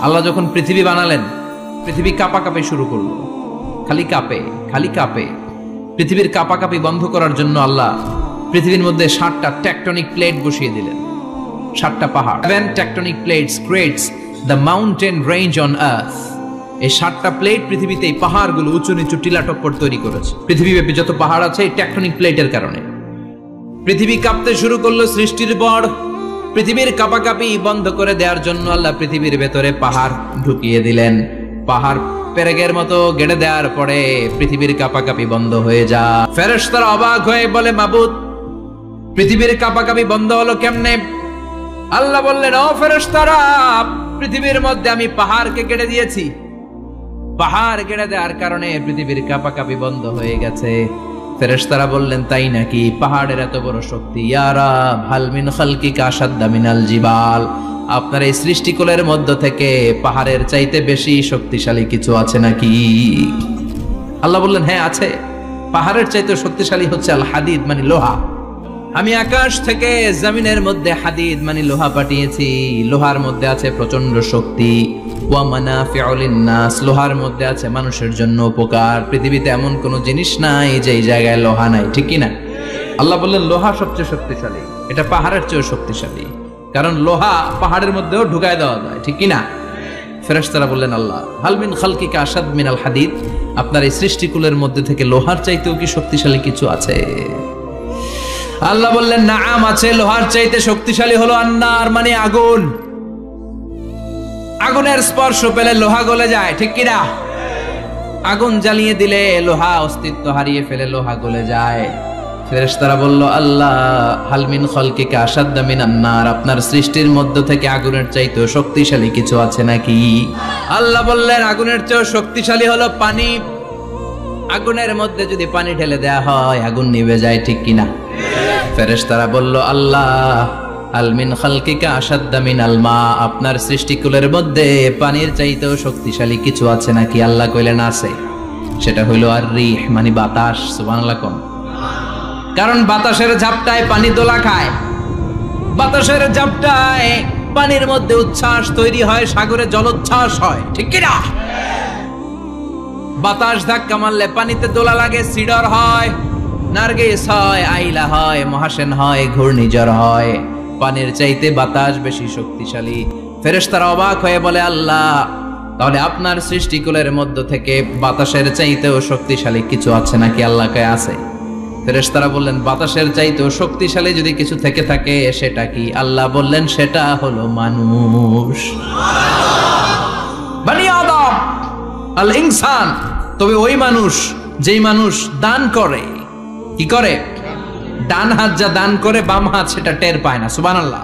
আল্লাহ যখন পৃথিবী বানালেন, পৃথিবী কাঁপাকাঁপি শুরু করলো, খালি কাঁপে। পৃথিবীর কাঁপাকাঁপি বন্ধ করার জন্য আল্লাহ পৃথিবীর মধ্যে 7টা টেকটনিক প্লেট বসিয়ে দিলেন। 7টা পাহাড়। 7 tectonic plates creates the mountain range on earth. এই 7টা প্লেট পৃথিবীতে এই পাহাড়গুলো উঁচু নিচু টিলাটপ্পর তৈরি করেছে। পৃথিবীব্যাপী যত পাহাড় আছে এই টেকটনিক প্লেটের কারণে। পৃথিবী কাঁপতে শুরু করলো সৃষ্টির পর। পৃথিবীর কাঁপাকাঁপি বন্ধ করে দেওয়ার জন্য আল্লাহ পৃথিবীর ভেতরে পাহাড় ঢুকিয়ে দিলেন। পাহাড় পেরেকের মতো গেড়ে দেওয়ার পরে পৃথিবীর কাঁপাকাঁপি বন্ধ হয়ে যায়। ফেরেশতারা অবাক হয়ে বলে, মাবুদ, পৃথিবীর কাঁপাকাঁপি বন্ধ হলো কেমনে? আল্লাহ বললেন, ও ফেরেশতারা, পৃথিবীর মধ্যে আমি পাহাড়কে কেটে দিয়েছি। পাহাড় কেটে দেওয়ার কারণে পৃথিবীর কাঁপাকাঁপি বন্ধ হয়ে গেছে। ফেরেশতারা বললেন, তাই নাকি? পাহাড়ের এত বড় শক্তি। ইয়া রাব, হাল মিন খালকিকা আশাদ্দা মিনাল জিবাল। আপনার এই সৃষ্টিকুলের মধ্য থেকে পাহাড়ের চাইতে বেশি শক্তিশালী কিছু আছে নাকি? আল্লাহ বললেন, হ্যাঁ আছে। পাহাড়ের চাইতে শক্তিশালী হচ্ছে আল হাদিদ, মানে লোহা। আমি আকাশ থেকে জমিনের মধ্যে হাদিদ মানে লোহা পাঠিয়েছি। লোহার মধ্যে আছে প্রচন্ড শক্তি। ওয়া মানাফিউ লিন-নাস, লোহার মধ্যে আছে মানুষের জন্য উপকার। পৃথিবীতে এমন কোন জিনিস নাই যে এই জায়গায় লোহা নাই, ঠিক কি না? আল্লাহ বললেন, লোহা সবচেয়ে শক্তিশালী। এটা পাহাড়ের চেয়েও শক্তিশালী, কারণ লোহা পাহাড়ের মধ্যেও ঢুকায় দেওয়া যায়, ঠিক কি না? ফেরেশতারা বললেন, আল্লাহ, হাল মিন খালকিকা আশাদ মিনাল হাদিদ, আপনার এই সৃষ্টিকুলের মধ্যে থেকে লোহার চাইতেও কি শক্তিশালী কিছু আছে? আল্লাহ বললেন, নাআম আছে। লোহার চাইতে শক্তিশালী হলো আন্নার, মানে আগুন। আগুনের স্পর্শ পেলে লোহা গলে যায়, ঠিক কি না? আগুন জ্বালিয়ে দিলে লোহা অস্তিত্ব হারিয়ে ফেলে, লোহা গলে যায়। ফেরেশতারা বলল, আল্লাহ, হাল মিন খালকিকা আশাদ্দা মিনান নার, আপনার সৃষ্টির মধ্য থেকে আগুনের চাইতেও শক্তিশালী কিছু আছে নাকি? আল্লাহ বললেন, আগুনের চেয়েও শক্তিশালী হলো পানি। আগুনের মধ্যে যদি পানি ঢেলে দেয়া হয় আগুন নিভে যায়, ঠিক কিনা? ফেরেশতারা বলল, আল্লাহ, হাল মিন খালকিকা আশাদ্দা মিনাল মা, আপনার সৃষ্টিকুলের মধ্যে পানির চাইতেও শক্তিশালী কিছু আছে নাকি? আল্লাহ কইলেন, আছে। সেটা হইলো আর রিহ, মানে বাতাস। সুবহানাল্লাহ কোন? কারণ বাতাসের ঝাপটায় পানি দোলা খায়। বাতাসের ঝাপটায় পানির মধ্যে উচ্ছ্বাস তৈরি হয়, সাগরে জলোচ্ছ্বাস হয়, ঠিক কি না? বাতাস ধাক্কা মারলে পানিতে দোলা লাগে, সিডর হয়, নার্গিস হয়, আইলা হয়, মহাসেন হয়, ঘূর্ণিঝড় হয়। পানির চাইতে বাতাস বেশি শক্তিশালী। ফেরেশতারা অবাক হয়ে বলে, আল্লাহ, তাহলে আপনার সৃষ্টিকুলের মধ্য থেকে বাতাসের চাইতেও শক্তিশালী কিছু আছে নাকি? আল্লাহ কয়, আছে। ফেরেশতারা বললেন, বাতাসের চাইতেও শক্তিশালী যদি কিছু থেকে থাকে সেটা কি? আল্লাহ বললেন, সেটা হলো মানুষ, বনি আদম, আল ইনসান। তবে ওই মানুষ যেই মানুষ দান করে, কি করে? ডান হাত যা দান করে বাম হাত সেটা টের পায় না। সুবহানাল্লাহ।